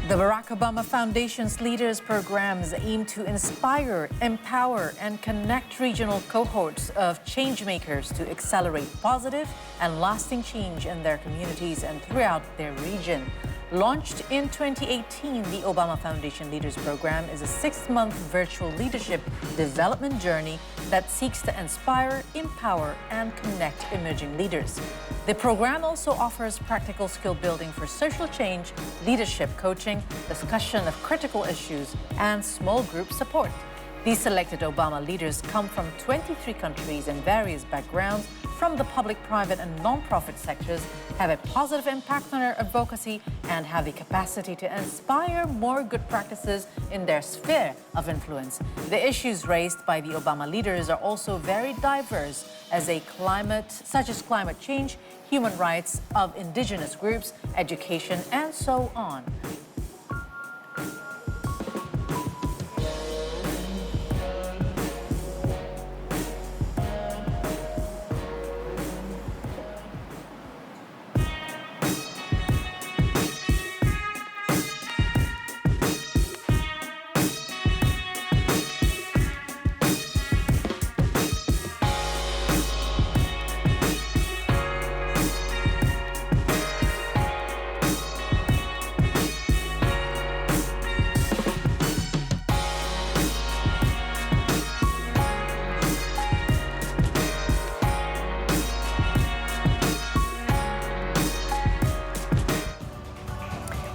The Barack Obama Foundation's Leaders Programs aim to inspire, empower, and connect regional cohorts of changemakers to accelerate positive and lasting change in their communities and throughout their region. Launched in 2018, the Obama Foundation Leaders Program is a 6-month virtual leadership development journey that seeks to inspire, empower, and connect emerging leaders. The program also offers practical skill building for social change, leadership coaching, discussion of critical issues, and small group support. These selected Obama leaders come from 23 countries and various backgrounds from the public, private, and non-profit sectors, have a positive impact on their advocacy, and have the capacity to inspire more good practices in their sphere of influence. The issues raised by the Obama leaders are also very diverse, such as climate change, human rights of indigenous groups, education, and so on.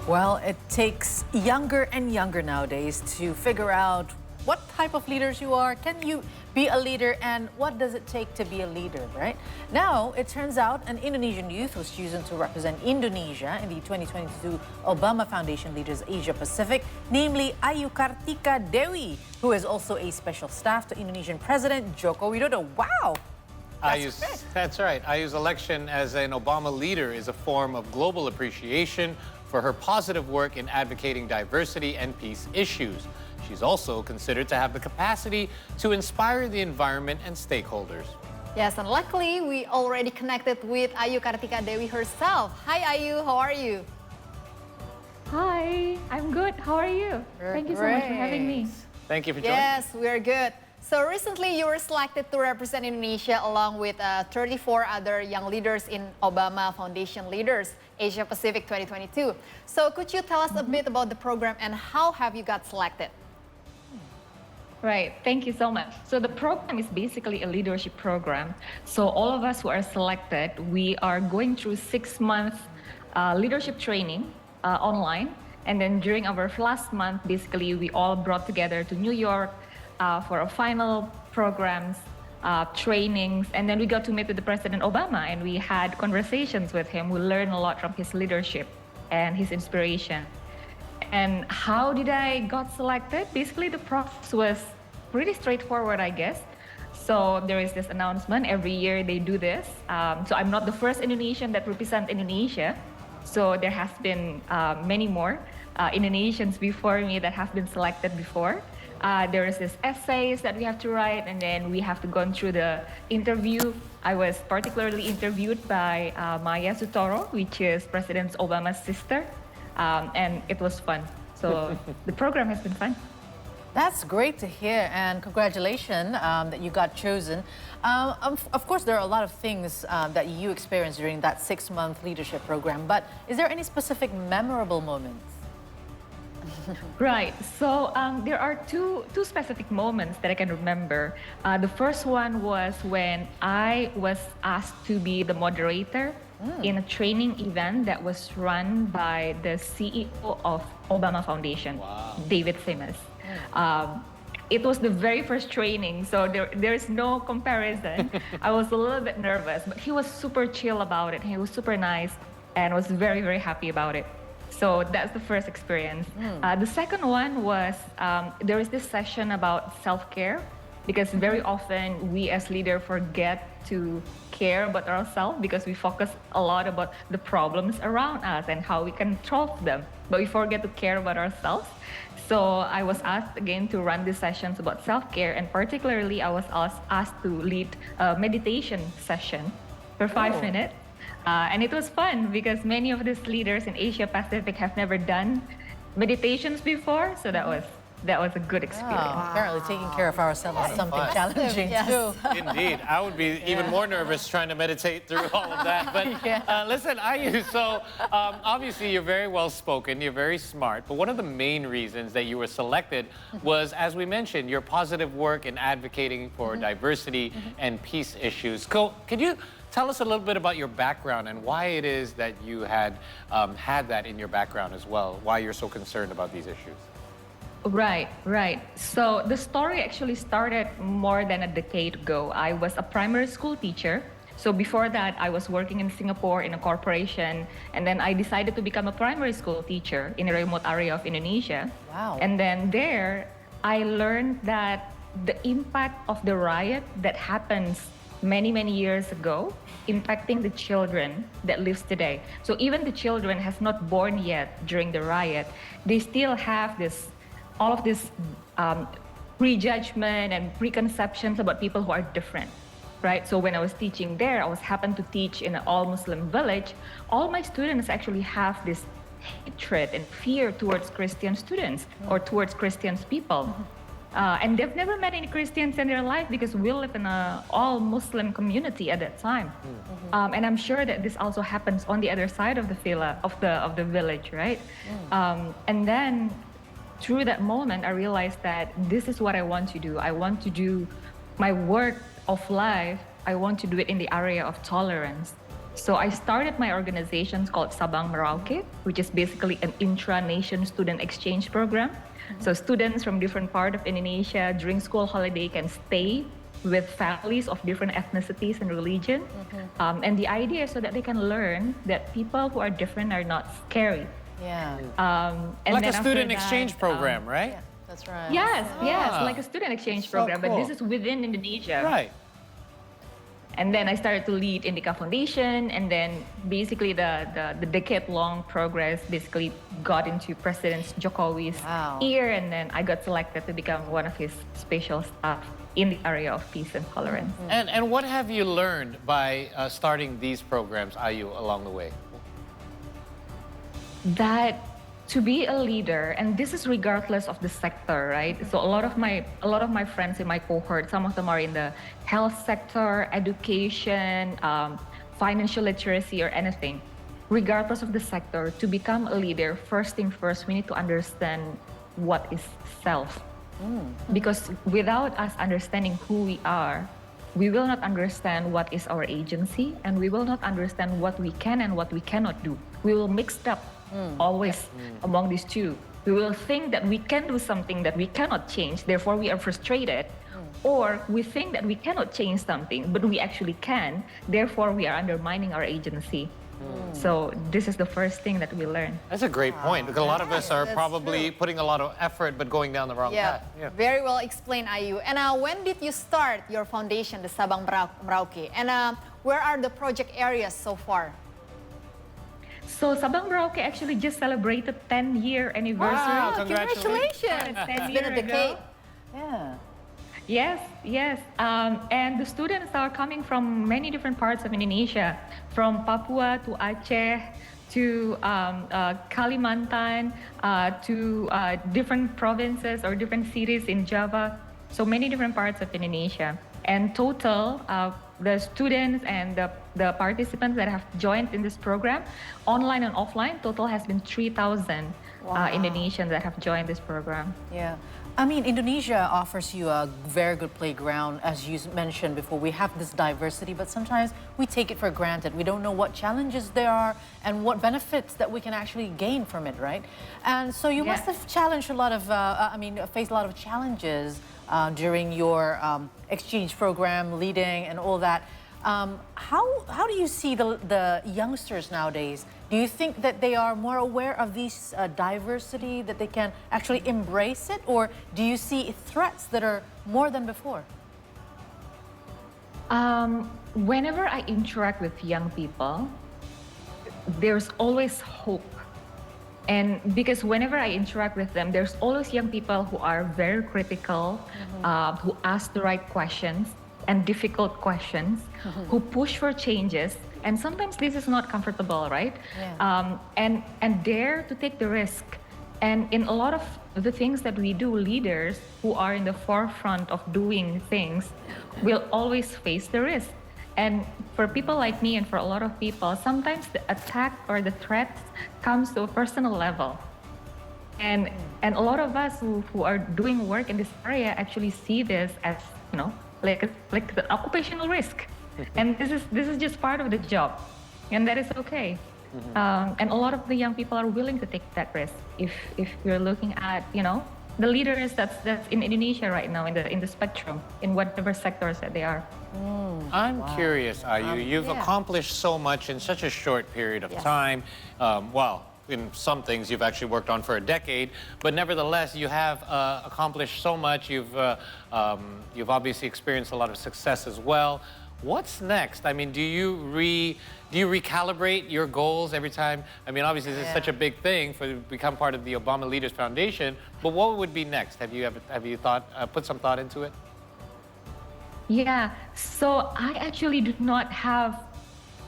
Well, it takes younger and younger nowadays to figure out what type of leaders you are. Can you be a leader, and what does it take to be a leader, right? Now, it turns out an Indonesian youth was chosen to represent Indonesia in the 2022 Obama Foundation Leaders Asia Pacific, namely Kartika Dewi, who is also a special staff to Indonesian President Joko Widodo. Wow! That's right. IU's election as an Obama leader is a form of global appreciation for her positive work in advocating diversity and peace issues. She's also considered to have the capacity to inspire the environment and stakeholders. Yes, and luckily we already connected with Kartika Dewi herself. Hi Ayu, how are you? Hi, I'm good. How are you? Thank you so much for having me. Thank you for joining. Yes, we're good. So recently you were selected to represent Indonesia along with 34 other young leaders in Obama Foundation Leaders Asia Pacific 2022. So could you tell us a bit about the program and how have you got selected? Right, thank you so much. So the program is basically a leadership program. So all of us who are selected, we are going through 6 months leadership training online. And then during our last month, basically we all brought together to New York for a final programs, trainings, and then we got to meet with the President Obama, and we had conversations with him. We learned a lot from his leadership and his inspiration. And how did I got selected? Basically, the process was pretty straightforward, I guess. So there is this announcement every year they do this. So I'm not the first Indonesian that represent Indonesia. So there has been many more Indonesians before me that have been selected before. There is this essays that we have to write, and then we have to go through the interview. I was particularly interviewed by Maya Sutoro, which is President Obama's sister, and it was fun. So the program has been fun. That's great to hear, and congratulations that you got chosen. Of course, there are a lot of things that you experienced during that 6-month leadership program, but is there any specific memorable moments? Right. So there are two specific moments that I can remember. The first one was when I was asked to be the moderator in a training event that was run by the CEO of Obama Foundation, David Simmons. It was the very first training, so there is no comparison. I was a little bit nervous, but he was super chill about it. He was super nice and was very, very happy about it. So that's the first experience. The second one was there is this session about self-care, because very often we as leaders forget to care about ourselves because we focus a lot about the problems around us and how we can solve them, but we forget to care about ourselves. So I was asked again to run these sessions about self-care, and particularly I was asked to lead a meditation session for 5 minutes. And it was fun because many of these leaders in Asia Pacific have never done meditations before, so that was a good experience. Wow. Apparently taking care of ourselves is something fun. challenging Yes. too. Indeed. I would be even more nervous trying to meditate through all of that. But listen, Ayu, so obviously you're very well spoken, you're very smart, but one of the main reasons that you were selected was, as we mentioned, your positive work in advocating for diversity and peace issues. Could you tell us a little bit about your background and why it is that you had that in your background as well, why you're so concerned about these issues? Right, right. So the story actually started more than a decade ago. I was a primary school teacher. So before that, I was working in Singapore in a corporation, and then I decided to become a primary school teacher in a remote area of Indonesia. Wow. And then there, I learned that the impact of the riot that happens many, many years ago, impacting the children that lives today. So even the children has not born yet during the riot, they still have all of this prejudgment and preconceptions about people who are different, right? So when I was teaching there, I was happened to teach in an all-Muslim village. All my students actually have this hatred and fear towards Christian students or towards Christian people. And they've never met any Christians in their life because we live in an all-Muslim community at that time. And I'm sure that this also happens on the other side of the village, right? And then through that moment, I realized that this is what I want to do. I want to do my work of life. I want to do it in the area of tolerance. So I started my organization called Sabang Merauke, which is basically an intra-nation student exchange program. So students from different parts of Indonesia during school holiday can stay with families of different ethnicities and religion. And the idea is so that they can learn that people who are different are not scary. Yeah. And Like then a student after exchange that, program, right? Yeah, that's right. Yes, like a student exchange So program, but this cool. is within Indonesia. Right. And then I started to lead Indica Foundation, and then basically the decade-long progress basically got into President Jokowi's Wow. ear, and then I got selected to become one of his special staff in the area of peace and tolerance. And what have you learned by starting these programs, Ayu, along the way? That to be a leader, and this is regardless of the sector, right? So a lot of my friends in my cohort, some of them are in the health sector, education, financial literacy, or anything. Regardless of the sector, to become a leader, first thing first, we need to understand what is self. Because without us understanding who we are, we will not understand what is our agency, and we will not understand what we can and what we cannot do. We will mix up always among these two. We will think that we can do something that we cannot change, therefore we are frustrated. Or we think that we cannot change something, but we actually can, therefore we are undermining our agency. So this is the first thing that we learn. That's a great point, because a lot of us are That's probably putting a lot of effort but going down the wrong path. Yeah. Very well explained, Ayu. And when did you start your foundation, the Sabang Merauke? And where are the project areas so far? So Sabang Merauke actually just celebrated 10-year anniversary. Wow, Congratulations! 10 It's been a years decade. ago. Yeah. Yes. And the students are coming from many different parts of Indonesia, from Papua to Aceh to Kalimantan to different provinces or different cities in Java. So many different parts of Indonesia. And total, the students and the participants that have joined in this program, online and offline, total has been 3,000 Indonesians that have joined this program. Yeah. I mean, Indonesia offers you a very good playground, as you mentioned before. We have this diversity, but sometimes we take it for granted. We don't know what challenges there are and what benefits that we can actually gain from it, right? And so you must have challenged a lot of, faced a lot of challenges during your exchange program, leading and all that. How do you see the youngsters nowadays? Do you think that they are more aware of this diversity, that they can actually embrace it? Or do you see threats that are more than before? Whenever I interact with young people, there's always hope. And because whenever I interact with them, there's always young people who are very critical, who ask the right questions and difficult questions, who push for changes. And sometimes this is not comfortable, right? Yeah. And dare to take the risk And in a lot of the things that we do, leaders who are in the forefront of doing things will always face the risk. And for people like me and for a lot of people, sometimes the attack or the threats comes to a personal level. And a lot of us who are doing work in this area actually see this as, like the occupational risk. And this is just part of the job. And that is okay. And a lot of the young people are willing to take that risk. If you're looking at, the leaders that's in Indonesia right now in the spectrum, in whatever sectors that they are. I'm curious, Ayu, you've accomplished so much in such a short period of time. Well, in some things you've actually worked on for a decade, but nevertheless, you have accomplished so much. You've obviously experienced a lot of success as well. What's next? I mean, do you recalibrate your goals every time? I mean, obviously this is such a big thing to become part of the Obama Leaders Foundation, but what would be next? Have you put some thought into it? Yeah, so I actually do not have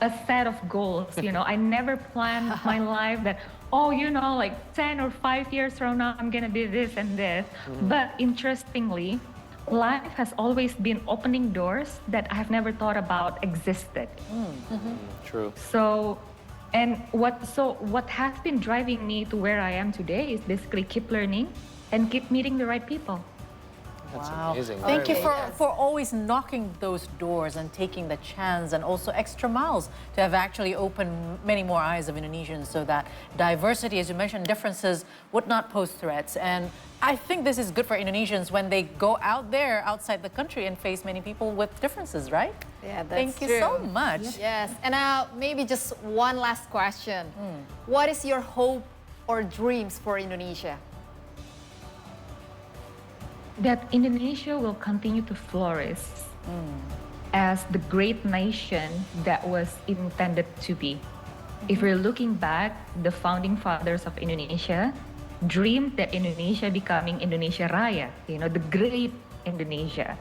a set of goals. I never planned my life that, like 10 or 5 years from now, I'm gonna do this and this. But interestingly, life has always been opening doors that I have never thought about existed. True. So what has been driving me to where I am today is basically keep learning and keep meeting the right people. That's amazing. Thank you for always knocking those doors and taking the chance and also extra miles to have actually opened many more eyes of Indonesians so that diversity, as you mentioned, differences would not pose threats. And I think this is good for Indonesians when they go out there, outside the country and face many people with differences, right? Yeah, that's Thank you true. so much. Yes, and maybe just one last question. What is your hope or dreams for Indonesia? That Indonesia will continue to flourish as the great nation that was intended to be. If we're looking back, the founding fathers of Indonesia dreamed that Indonesia becoming Indonesia Raya, the great Indonesia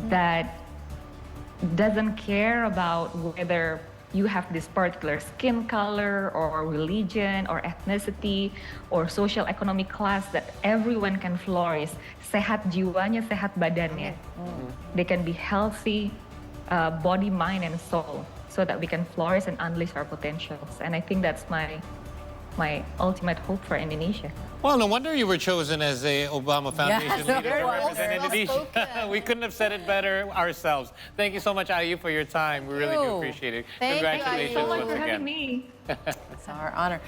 that doesn't care about whether you have this particular skin color or religion or ethnicity or social economic class, that everyone can flourish. Sehat jiwanya, sehat badannya. They can be healthy, body, mind, and soul, so that we can flourish and unleash our potentials. And I think that's my ultimate hope for Indonesia. Well, no wonder you were chosen as a Obama Foundation leader to represent Indonesia. We couldn't have said it better ourselves. Thank you so much, Ayu, for your time. We really do appreciate it. Thank you, Ayu. Congratulations Thank you so much once for again. having me. It's our honor.